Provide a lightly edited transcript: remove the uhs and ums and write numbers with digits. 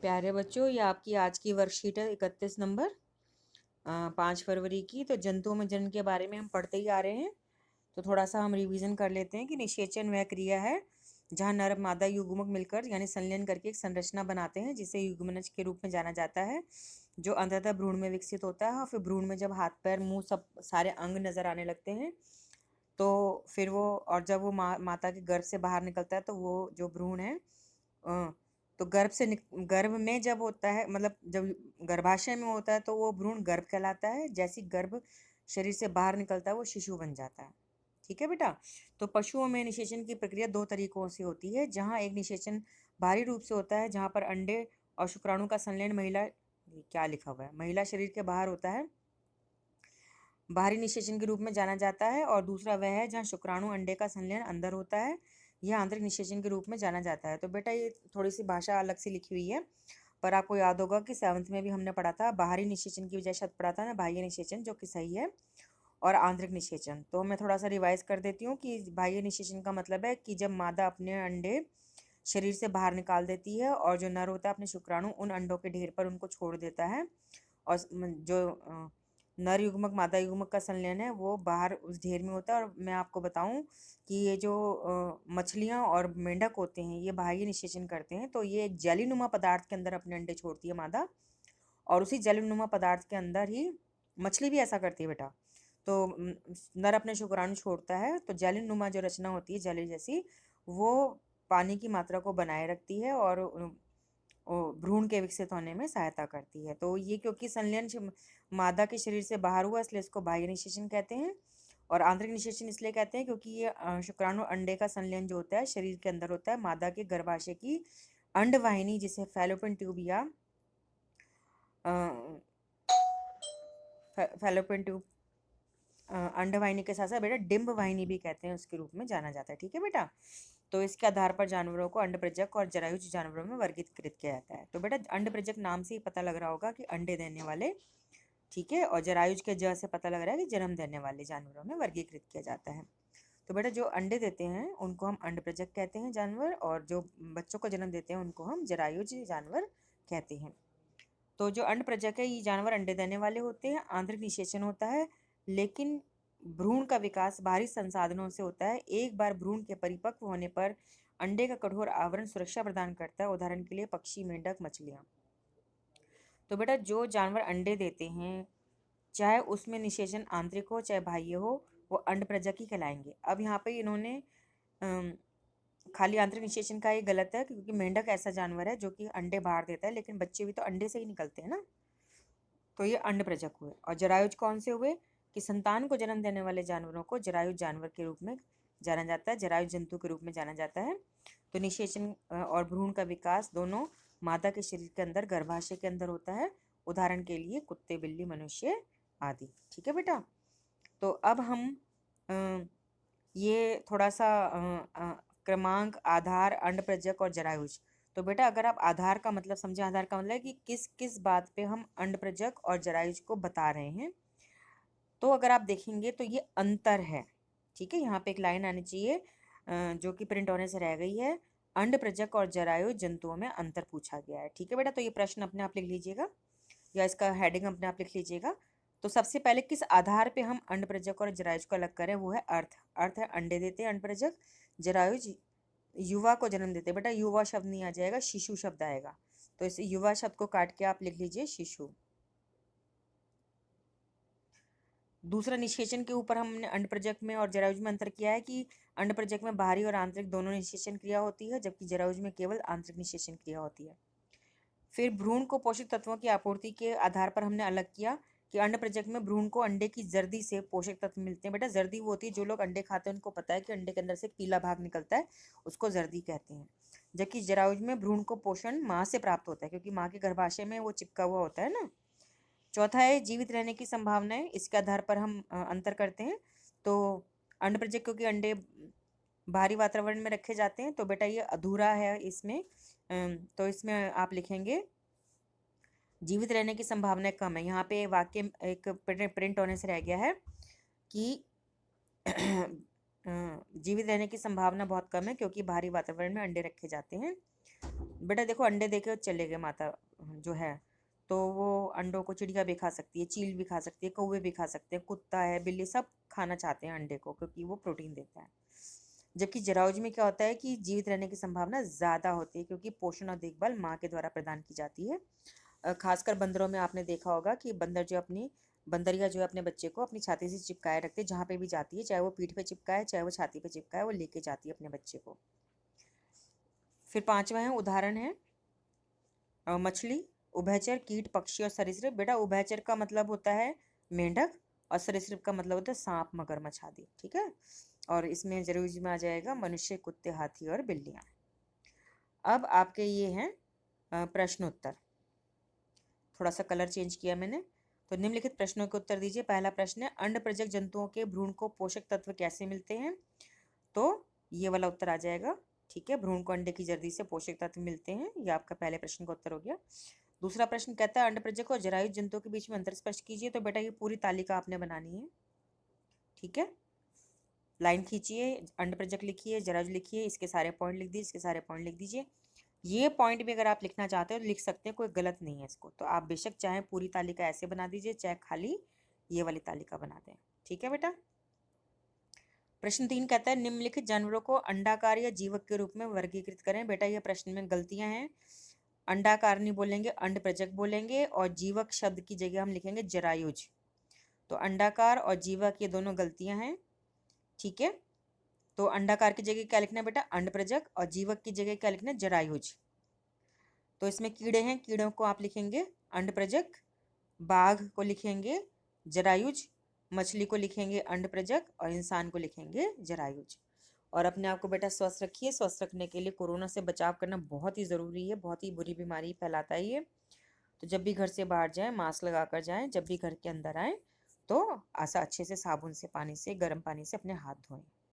प्यारे बच्चों, ये आपकी आज की वर्कशीट है 31 नंबर 5 फरवरी की। तो जंतुओं में जनन के बारे में हम पढ़ते ही आ रहे हैं। तो थोड़ा सा हम रिवीजन कर लेते हैं कि निषेचन वह क्रिया है जहाँ नर मादा युग्मक मिलकर यानी संलयन करके एक संरचना बनाते हैं जिसे युग्मनज के रूप में जाना जाता है, जो अंततः भ्रूण में विकसित होता है। और फिर भ्रूण में जब हाथ पैर मुंह सब सारे अंग नजर आने लगते हैं तो फिर वो, और जब वो माता के गर्भ से बाहर निकलता है तो वो जो भ्रूण है तो गर्भ में जब होता है, मतलब जब गर्भाशय में होता है तो वो भ्रूण गर्भ कहलाता है। जैसे गर्भ शरीर से बाहर निकलता है वो शिशु बन जाता है। ठीक है बेटा। तो पशुओं में निषेचन की प्रक्रिया दो तरीकों से होती है, जहाँ एक निषेचन बाहरी रूप से होता है, जहाँ पर अंडे और शुक्राणु का संलयन क्या लिखा हुआ है, महिला शरीर के बाहर होता है, बाहरी निषेचन के रूप में जाना जाता है। और दूसरा वह है जहाँ शुक्राणु अंडे का संलयन अंदर होता है, यह आंतरिक निषेचन के रूप में जाना जाता है। तो बेटा ये थोड़ी सी भाषा अलग से लिखी हुई है, पर आपको याद होगा कि 7th में भी हमने पढ़ा था, बाहरी निषेचन की बजाय शब्द पढ़ा था ना बाह्य निषेचन, जो कि सही है, और आंतरिक निषेचन। तो मैं थोड़ा सा रिवाइज कर देती हूँ कि बाह्य निषेचन का मतलब है कि जब मादा अपने अंडे शरीर से बाहर निकाल देती है और जो नर होता है अपने शुक्राणु उन अंडों के ढेर पर उनको छोड़ देता है, और जो नर युग्मक मादा युग्मक का संलयन है वो बाहर उस ढेर में होता है। और मैं आपको बताऊं कि ये जो मछलियां और मेंढक होते हैं ये बाह्य निषेचन करते हैं, तो ये एक जेलीनुमा पदार्थ के अंदर अपने अंडे छोड़ती है मादा, और उसी जेलीनुमा पदार्थ के अंदर ही मछली भी ऐसा करती है बेटा। तो नर अपने शुक्राणु छोड़ता है तो जेलीनुमा जो रचना होती है जेली जैसी, वो पानी की मात्रा को बनाए रखती है और भ्रूण के विकसित होने में सहायता करती है। तो ये क्योंकि संलयन मादा के शरीर से बाहर हुआ इसलिए इसको बाह्य निषेचन कहते हैं, और आंतरिक निषेचन इसलिए कहते हैं क्योंकि ये शुक्राणु अंडे का संलयन जो होता है शरीर के अंदर होता है, मादा के गर्भाशय की अंडवाहिनी जिसे फैलोपियन ट्यूब या फैलोपियन ट्यूब अंडवाहिनी के साथ साथ बेटा डिंब वाहिनी भी कहते हैं, उसके रूप में जाना जाता है। ठीक है बेटा। तो इसके आधार पर जानवरों को अंडप्रजक और जरायुज जानवरों में वर्गीकृत किया जाता है। तो बेटा अंडप्रजक नाम से ही पता लग रहा होगा कि अंडे देने वाले, ठीक है, और जरायुज के ज से पता लग रहा है कि जन्म देने वाले जानवरों में वर्गीकृत किया जाता है। तो बेटा जो अंडे देते हैं उनको हम अंडप्रजक कहते हैं जानवर, और जो बच्चों को जन्म देते हैं उनको हम जरायुज जानवर कहते हैं। तो जो अंडप्रजक है ये जानवर अंडे देने वाले होते हैं, आंतरिक निषेचन होता है, लेकिन भ्रूण का विकास बाहरी संसाधनों से होता है। एक बार भ्रूण के परिपक्व होने पर अंडे का कठोर आवरण सुरक्षा प्रदान करता है, उदाहरण के लिए पक्षी, मेंढक, मछलियाँ। तो बेटा जो जानवर अंडे देते हैं चाहे उसमें निषेचन आंतरिक हो चाहे बाह्य हो, वो अंडप्रजक ही कहलाएंगे। अब यहाँ पे इन्होंने खाली आंतरिक निषेचन का ये गलत है, क्योंकि मेंढक ऐसा जानवर है जो कि अंडे बाहर देता है, लेकिन बच्चे भी तो अंडे से ही निकलते हैं ना, तो ये अंडप्रजक हुए। और जरायुज कौन से हुए कि संतान को जन्म देने वाले जानवरों को जरायुज जानवर के रूप में जाना जाता है, जरायुज जंतु के रूप में जाना जाता है। तो निषेचन और भ्रूण का विकास दोनों मादा के शरीर के अंदर गर्भाशय के अंदर होता है, उदाहरण के लिए कुत्ते, बिल्ली, मनुष्य आदि। ठीक है बेटा। तो अब हम ये थोड़ा सा क्रमांक, आधार, अंडप्रजक और जरायुज। तो बेटा अगर आप आधार का मतलब समझे, आधार का मतलब है कि किस किस बात पे हम अंडप्रजक और जरायुज को बता रहे हैं। तो अगर आप देखेंगे तो ये अंतर है। ठीक है, यहाँ पे एक लाइन आनी चाहिए जो कि प्रिंट होने से रह गई है, अंडप्रजक और जरायुज जंतुओं में अंतर पूछा गया है। ठीक है बेटा। तो ये प्रश्न अपने आप लिख लीजिएगा या इसका हेडिंग अपने आप लिख लीजिएगा। तो सबसे पहले किस आधार पे हम अंडप्रजक और जरायुज को अलग करें, वो है अर्थ। अर्थ है अंडे देते हैं अंडप्रजक, जरायुज युवा को जन्म देते हैं। बेटा युवा शब्द नहीं आ जाएगा, शिशु शब्द आएगा, तो इस युवा शब्द को काट के आप लिख लीजिए शिशु। दूसरा निषेचन के ऊपर हमने अंडप्रजक में और जरायुज में अंतर किया है कि अंडप्रजक में बाहरी और आंतरिक दोनों निषेचन क्रिया होती है, जबकि जरायुज में केवल आंतरिक निषेचन क्रिया होती है। फिर भ्रूण को पोषक तत्वों की आपूर्ति के आधार पर हमने अलग किया कि अंडप्रजक में भ्रूण को अंडे की जर्दी से पोषक तत्व मिलते हैं। बेटा जर्दी वो होती है, जो लोग अंडे खाते हैं उनको पता है कि अंडे के अंदर से पीला भाग निकलता है, उसको जर्दी कहते हैं। जबकि जरायुज में भ्रूण को पोषण माँ से प्राप्त होता है, क्योंकि माँ के गर्भाशय में वो चिपका हुआ होता है ना। चौथा है जीवित रहने की संभावनाएं, इसके आधार पर हम अंतर करते हैं। तो अंडप्रजक क्योंकि अंडे बाहरी वातावरण में रखे जाते हैं, तो बेटा ये अधूरा है इसमें। तो इसमें आप लिखेंगे जीवित रहने की संभावना कम है। यहाँ पे वाक्य एक प्रिंट होने से रह गया है कि जीवित रहने की संभावना बहुत कम है क्योंकि बाहरी वातावरण में अंडे रखे जाते हैं। बेटा देखो अंडे देके चले गए माता जो है, तो वो अंडों को चिड़िया भी खा सकती है, चील भी खा सकती है, कौवे भी खा सकते हैं, कुत्ता है, बिल्ली, सब खाना चाहते हैं अंडे को क्योंकि वो प्रोटीन देता है। जबकि जरायुज में क्या होता है कि जीवित रहने की संभावना ज़्यादा होती है क्योंकि पोषण और देखभाल माँ के द्वारा प्रदान की जाती है। खासकर बंदरों में आपने देखा होगा कि बंदरिया जो है अपने बच्चे को अपनी छाती से चिपकाए रखते हैं, जहाँ पे भी जाती है, चाहे वो पीठ पे चिपकाए चाहे वो छाती पे चिपकाए, वो लेके जाती है अपने बच्चे को। फिर पांचवा है उदाहरण है मछली, उभयचर, कीट, पक्षी और सरीसृप। बेटा उभयचर का मतलब होता है मेंढक और सरीसृप का मतलब होता है सांप, मगरमच्छ आदि। ठीक है, और इसमें जरूर में आ जाएगा मनुष्य, कुत्ते, हाथी और बिल्लियां। अब आपके ये हैं प्रश्न उत्तर। थोड़ा सा कलर चेंज किया मैंने। तो निम्नलिखित प्रश्नों के उत्तर दीजिए। पहला प्रश्न है अंड प्रजक जंतुओं के भ्रूण को पोषक तत्व कैसे मिलते हैं? तो ये वाला उत्तर आ जाएगा। ठीक है, भ्रूण को अंडे की जर्दी से पोषक तत्व मिलते हैं। ये आपका पहले प्रश्न का उत्तर हो गया। दूसरा प्रश्न कहता है अंड प्रजक और जरायुज जंतुओं के बीच में अंतर स्पष्ट कीजिए। तो बेटा ये पूरी तालिका आपने बनानी है। ठीक है, लाइन खींचिए, अंड प्रजक लिखिए, जरायुज लिखिए, इसके सारे पॉइंट लिख दीजिए, इसके सारे पॉइंट लिख दीजिए। ये पॉइंट भी अगर आप लिखना चाहते हो तो लिख सकते हैं, कोई गलत नहीं है इसको। तो आप बेशक चाहे पूरी तालिका ऐसे बना दीजिए, चाहे खाली ये वाली तालिका बना दें। ठीक है बेटा। प्रश्न 3 कहता है निम्नलिखित जानवरों को अंडाकार या जीवक के रूप में वर्गीकृत करें। बेटा ये प्रश्न में गलतियां हैं। अंडाकार नहीं बोलेंगे, अंड प्रजक बोलेंगे, और जीवक शब्द की जगह हम लिखेंगे जरायुज। तो अंडाकार और जीवक ये दोनों गलतियां हैं। ठीक है, तो अंडाकार की जगह क्या लिखना है बेटा? अंड प्रजक, और जीवक की जगह क्या लिखना है? जरायुज। तो इसमें कीड़े हैं, कीड़ों को आप लिखेंगे अंड प्रजक, बाघ को लिखेंगे जरायुज, मछली को लिखेंगे अंड प्रजक, और इंसान को लिखेंगे जरायुज। और अपने आप को बेटा स्वस्थ रखिए। स्वस्थ रखने के लिए कोरोना से बचाव करना बहुत ही ज़रूरी है, बहुत ही बुरी बीमारी फैलाता है ये। तो जब भी घर से बाहर जाएं मास्क लगा कर जाएं, जब भी घर के अंदर आएं तो आसा अच्छे से साबुन से, पानी से, गर्म पानी से अपने हाथ धोएं।